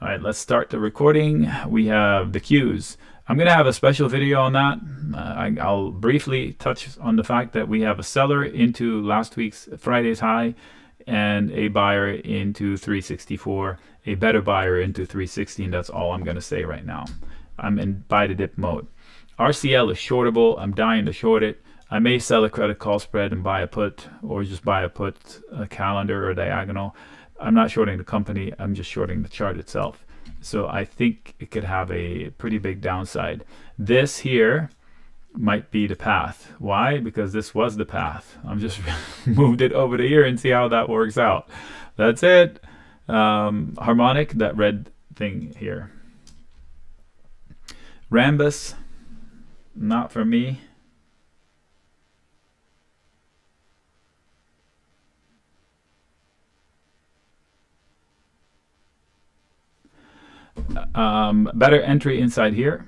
All right, let's start the recording. We have the cues. I'm going to have a special video on that. I'll briefly touch on the fact that we have a seller into last week's Friday's high and a buyer into 364, a better buyer into 316. That's all I'm going to say right now. I'm in buy the dip mode. RCL is shortable. I'm dying to short it. I may sell a credit call spread and buy a put, or just buy a put, a calendar or diagonal. I'm not shorting the company, I'm just shorting the chart itself. So I think it could have a pretty big downside. This here might be the path. Why? Because this was the path. I'm just moved it over to here and see how that works out. That's it. Harmonic, that red thing here. Rambus, not for me. Better entry inside here.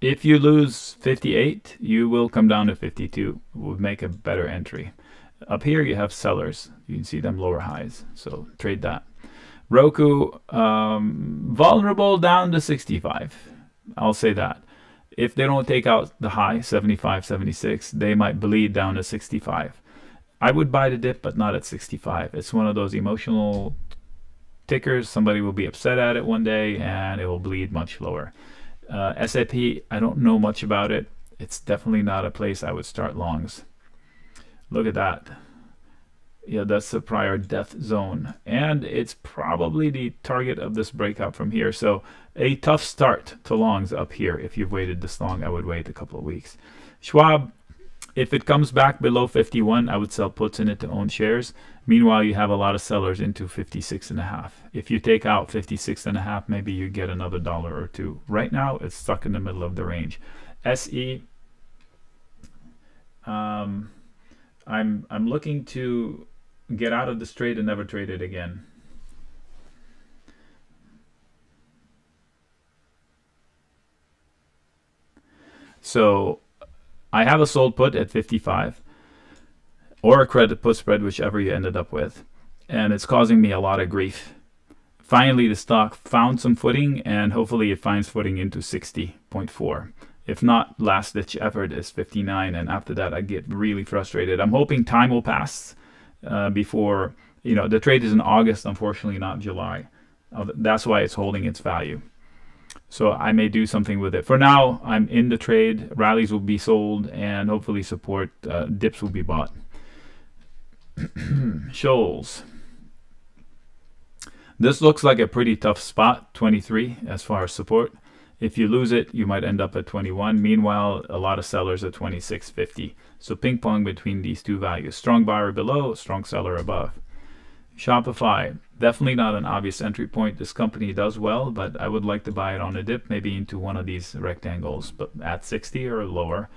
If you lose 58, you will come down to 52. Would make a better entry. Up here you have sellers. You can see them lower highs. So trade that. Roku, vulnerable down to 65. I'll say that. If they don't take out the high, 75, 76, they might bleed down to 65. I would buy the dip, but not at 65. It's one of those emotional tickers. Somebody will be upset at it one day and it will bleed much lower. SAP, I don't know much about it. It's definitely not a place I would start longs. Look at that. Yeah, that's the prior death zone. And it's probably the target of this breakout from here. So a tough start to longs up here. If you've waited this long, I would wait a couple of weeks. Schwab, if it comes back below 51, I would sell puts in it to own shares. Meanwhile, you have a lot of sellers into 56.5. If you take out 56.5, maybe you get another dollar or two. Right now, it's stuck in the middle of the range. SE, I'm looking to get out of this trade and never trade it again. So I have a sold put at 55 or a credit put spread, whichever you ended up with, and it's causing me a lot of grief. Finally, the stock found some footing, and hopefully it finds footing into 60.4. If not, last ditch effort is 59, and after that I get really frustrated. I'm hoping time will pass before, the trade is in August, unfortunately not July. That's why it's holding its value. So I may do something with it. For now, I'm in the trade. Rallies will be sold, and hopefully support dips will be bought. Shoals. This looks like a pretty tough spot, 23 as far as support. If you lose it, you might end up at 21. Meanwhile, a lot of sellers at 26.50. So ping pong between these two values. Strong buyer below, strong seller above. Shopify, definitely not an obvious entry point. This company does well, but I would like to buy it on a dip, maybe into one of these rectangles, but at 60 or lower.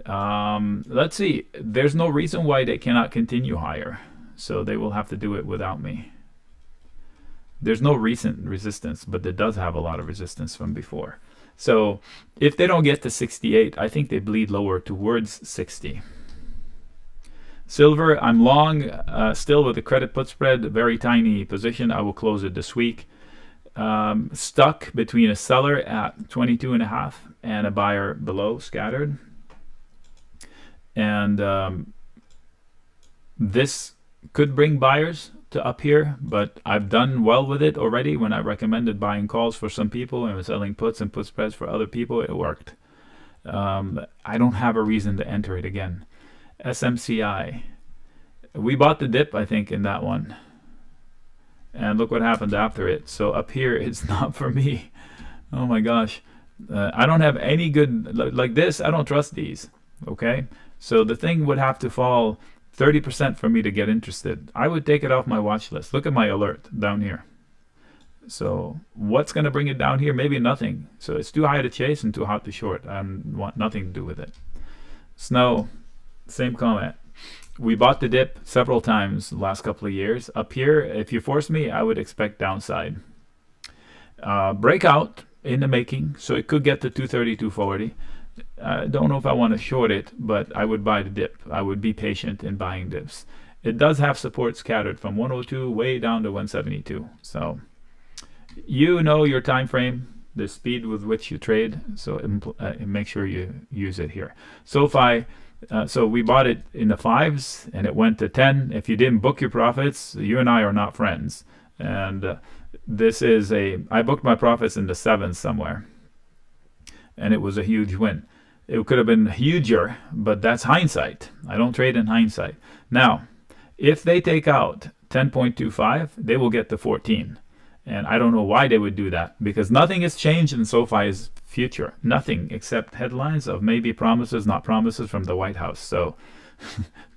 Let's see. There's no reason why they cannot continue higher, so they will have to do it without me. There's no recent resistance, but it does have a lot of resistance from before. So if they don't get to 68, I think they bleed lower towards 60. Silver, I'm long, still with the credit put spread, a very tiny position. I will close it this week. Stuck between a seller at 22.5 and a buyer below, scattered. And this could bring buyers to up here, but I've done well with it already. When I recommended buying calls for some people and selling puts and put spreads for other people, it worked. I don't have a reason to enter it again. SMCI, we bought the dip, I think, in that one, and look what happened after it. So up here, it's not for me. Oh my gosh, I don't have any good like this. I don't trust these. Okay, so the thing would have to fall 30% for me to get interested. I would take it off my watch list. Look at my alert down here. So what's going to bring it down here? Maybe nothing. So it's too high to chase and too hot to short. I want nothing to do with it. Snow, same comment. We bought the dip several times the last couple of years. Up here, if you force me, I would expect downside. Breakout in the making, so it could get to 230, 240. I don't know if I want to short it, but I would buy the dip. I would be patient in buying dips. it does have support scattered from 102 way down to 172. So you know your time frame, the speed with which you trade, so make sure you use it here. SoFi, so we bought it in the 5s and it went to 10. If you didn't book your profits, you and I are not friends. And I booked my profits in the 7s somewhere, and it was a huge win. It could have been huger, but that's hindsight. I don't trade in hindsight. Now, if they take out 10.25, they will get to 14. And I don't know why they would do that, because nothing has changed in SoFi's future. Nothing except headlines of maybe promises, not promises from the White House. So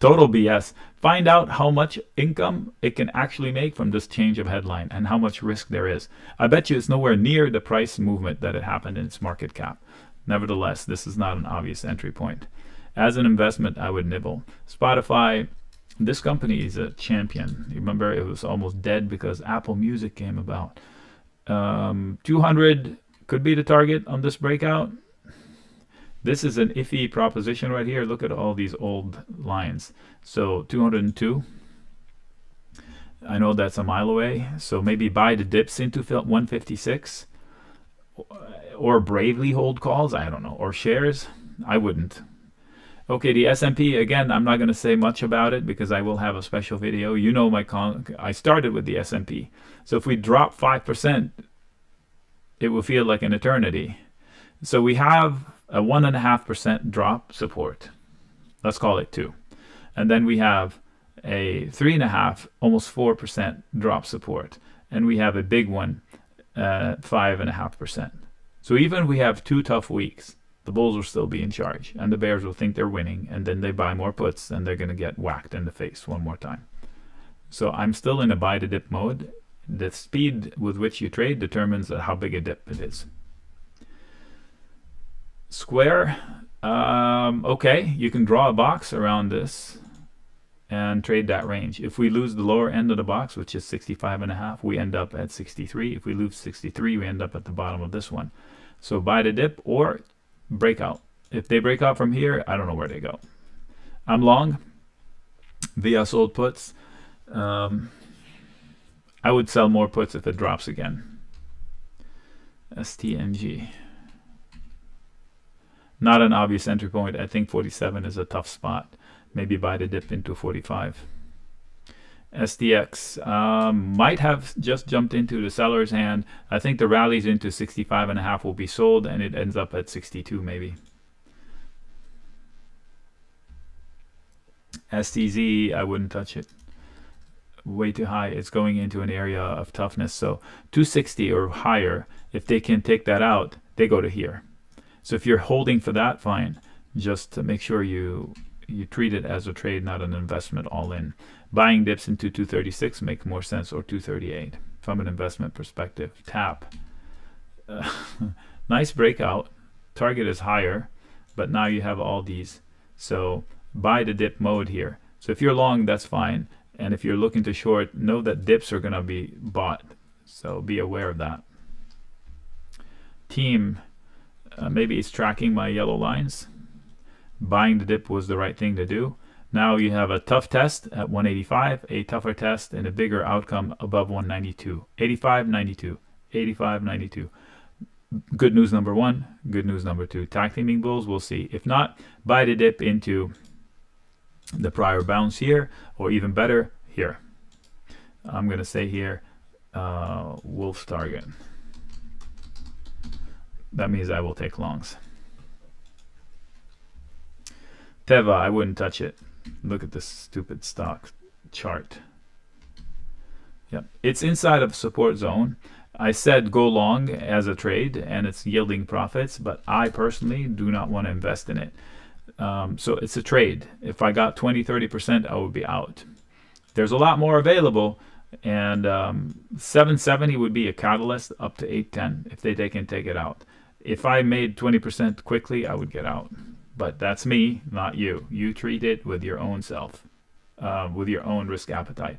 total BS. Find out how much income it can actually make from this change of headline and how much risk there is. I bet you it's nowhere near the price movement that it happened in its market cap. Nevertheless, this is not an obvious entry point. As an investment, I would nibble. Spotify, this company is a champion. You remember it was almost dead because Apple Music came about. 200 could be the target on this breakout. This is an iffy proposition right here. Look at all these old lines. So 202. I know that's a mile away. So maybe buy the dips into 156. Or bravely hold calls. I don't know. Or shares. I wouldn't. Okay, the S&P, again, I'm not going to say much about it because I will have a special video. You know I started with the S&P. So if we drop 5%, it will feel like an eternity. So we have a 1.5% drop support. Let's call it 2. And then we have a 3.5, almost 4% drop support. And we have a big one, 5.5%. So even if we have 2 tough weeks, the bulls will still be in charge, and the bears will think they're winning, and then they buy more puts, and they're going to get whacked in the face one more time. So I'm still in a buy the dip mode. The speed with which you trade determines how big a dip it is. Square, okay, you can draw a box around this and trade that range. If we lose the lower end of the box, which is 65.5, we end up at 63. If we lose 63, we end up at the bottom of this one. So buy the dip or breakout. If they break out from here, I don't know where they go. I'm long via sold puts. I would sell more puts if it drops again. STMG. Not an obvious entry point. I think 47 is a tough spot. Maybe buy the dip into 45. SDX might have just jumped into the seller's hand. I think the rallies into 65.5 will be sold, and it ends up at 62 maybe. STZ, I wouldn't touch it. Way too high. It's going into an area of toughness. So 260 or higher, if they can take that out, they go to here. So if you're holding for that, fine. Just to make sure you treat it as a trade, not an investment all in. Buying dips into 236 make more sense, or 238 from an investment perspective. TAP. Nice breakout. Target is higher, but now you have all these. So buy the dip mode here. So if you're long, that's fine. And if you're looking to short, know that dips are going to be bought. So be aware of that. Team. Maybe it's tracking my yellow lines. Buying the dip was the right thing to do. Now you have a tough test at 185, a tougher test, and a bigger outcome above 192. 85, 92. 85, 92. Good news number 1. Good news number 2. Tag teaming bulls, we'll see. If not, buy the dip into the prior bounce here, or even better, here. I'm going to say here, Wolf's target. That means I will take longs. Teva, I wouldn't touch it. Look at this stupid stock chart. Yep, it's inside of support zone. I said go long as a trade, and it's yielding profits, but I personally do not want to invest in it. So it's a trade. If I got 20-30%, I would be out. There's a lot more available, and 770 would be a catalyst up to 810 if they can take it out. If I made 20% quickly, I would get out. But that's me, not you. You treat it with your own self, with your own risk appetite.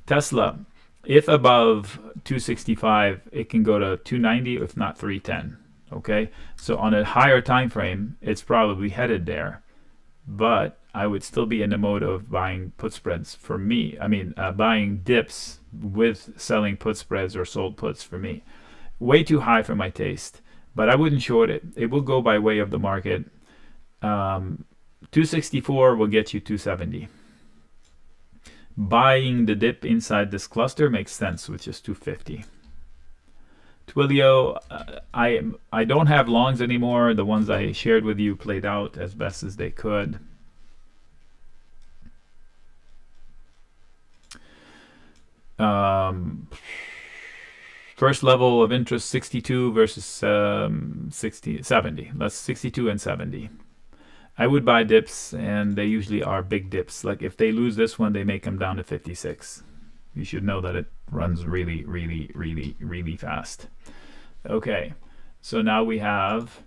Tesla, if above 265, it can go to 290, if not 310. Okay, so on a higher time frame, it's probably headed there. But I would still be in the mode of buying put spreads for me. I mean, buying dips with selling put spreads or sold puts for me. Way too high for my taste, but I wouldn't short it. It will go by way of the market. 264 will get you 270. Buying the dip inside this cluster makes sense, which is 250. Twilio, I don't have longs anymore. The ones I shared with you played out as best as they could. First level of interest 62 versus 70. That's 62 and 70. I would buy dips, and they usually are big dips. Like if they lose this one, they may come down to 56. You should know that it runs really, really, really, really fast. Okay, so now we have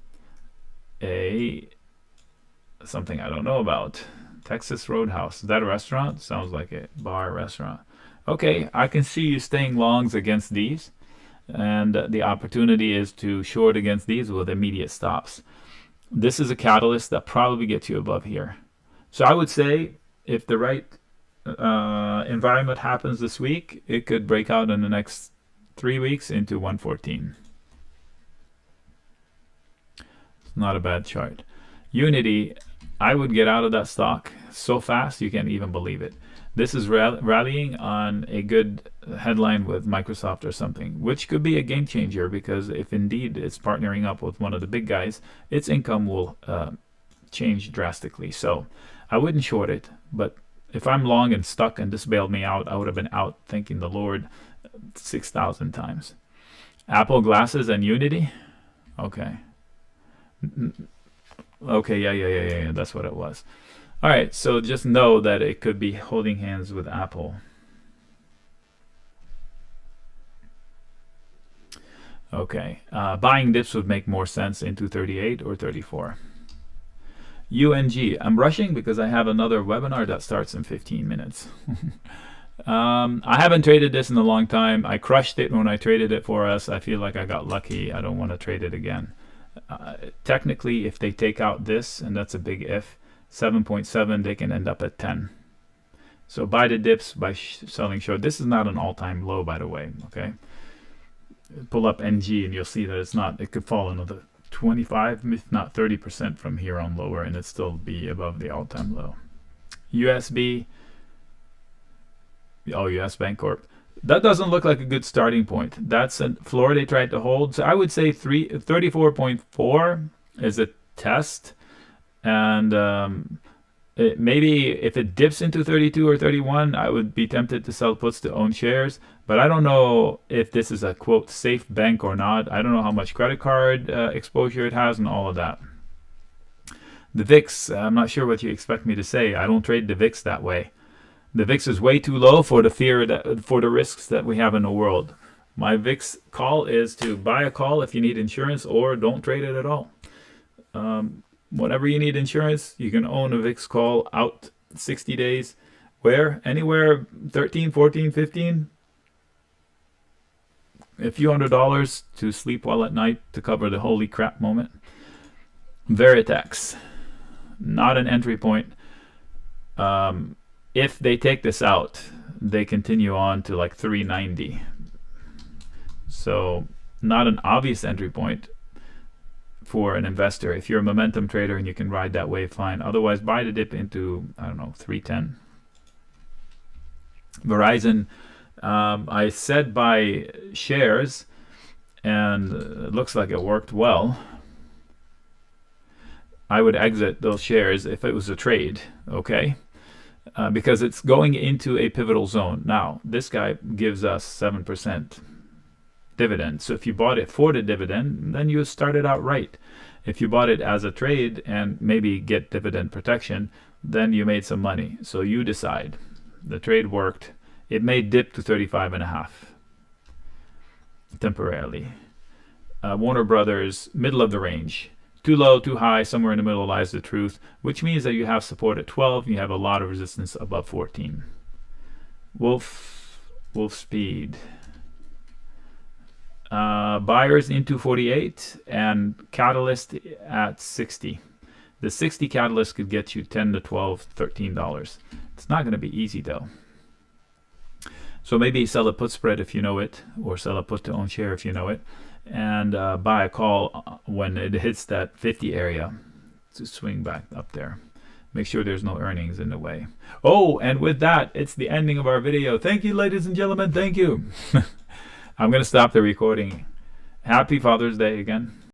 something I don't know about. Texas Roadhouse. Is that a restaurant? Sounds like a bar restaurant. Okay, I can see you staying longs against these, and the opportunity is to short against these with immediate stops. This is a catalyst that probably gets you above here. So I would say if the right environment happens this week, it could break out in the next 3 weeks into 114. It's not a bad chart. Unity, I would get out of that stock so fast you can't even believe it. This is rallying on a good headline with Microsoft or something, which could be a game changer, because if indeed it's partnering up with one of the big guys, its income will change drastically. So I wouldn't short it, but if I'm long and stuck and this bailed me out, I would have been out thanking the Lord 6,000 times. Apple glasses and Unity? Okay. Okay, yeah, that's what it was. All right, so just know that it could be holding hands with Apple. Okay, buying dips would make more sense into 38 or 34. UNG, I'm rushing because I have another webinar that starts in 15 minutes. I haven't traded this in a long time. I crushed it when I traded it for us. I feel like I got lucky. I don't want to trade it again. Technically, if they take out this, and that's a big if, 7.7, they can end up at 10. So buy the dips by selling short. This is not an all-time low, by the way. Okay, pull up NG and you'll see that it's not. It could fall another 25, if not 30% from here on lower, and it still be above the all-time low. USB. Oh, US Bancorp. That doesn't look like a good starting point. That's a floor they tried to hold. So I would say 34.4 is a test. And maybe if it dips into 32 or 31, I would be tempted to sell puts to own shares. But I don't know if this is a, quote, safe bank or not. I don't know how much credit card exposure it has and all of that. The VIX, I'm not sure what you expect me to say. I don't trade the VIX that way. The VIX is way too low for the for the risks that we have in the world. My VIX call is to buy a call if you need insurance, or don't trade it at all. Whenever you need insurance, you can own a VIX call out 60 days. Where? Anywhere 13, 14, 15. A few $100s to sleep well at night to cover the holy crap moment. Veritex, not an entry point. If they take this out, they continue on to like 390. So not an obvious entry point for an investor. If you're a momentum trader and you can ride that wave, fine. Otherwise, buy the dip into, I don't know, 310. Verizon, I said buy shares, and it looks like it worked well. I would exit those shares if it was a trade, okay? Because it's going into a pivotal zone. Now, this guy gives us 7% dividend. So if you bought it for the dividend, then you started out right. If you bought it as a trade and maybe get dividend protection, then you made some money. So you decide. The trade worked. It may dip to 35.5 temporarily. Warner Brothers, middle of the range. Too low, too high, somewhere in the middle lies the truth, which means that you have support at 12, you have a lot of resistance above 14. Wolfspeed. Buyers into 48 and Catalyst at 60. The 60 catalyst could get you $10 to $12, $13. It's not going to be easy though. So maybe sell a put spread if you know it, or sell a put to own share if you know it, and buy a call when it hits that 50 area to swing back up there. Make sure there's no earnings in the way. Oh, and with that, it's the ending of our video. Thank you, ladies and gentlemen. Thank you. I'm going to stop the recording. Happy Father's Day again.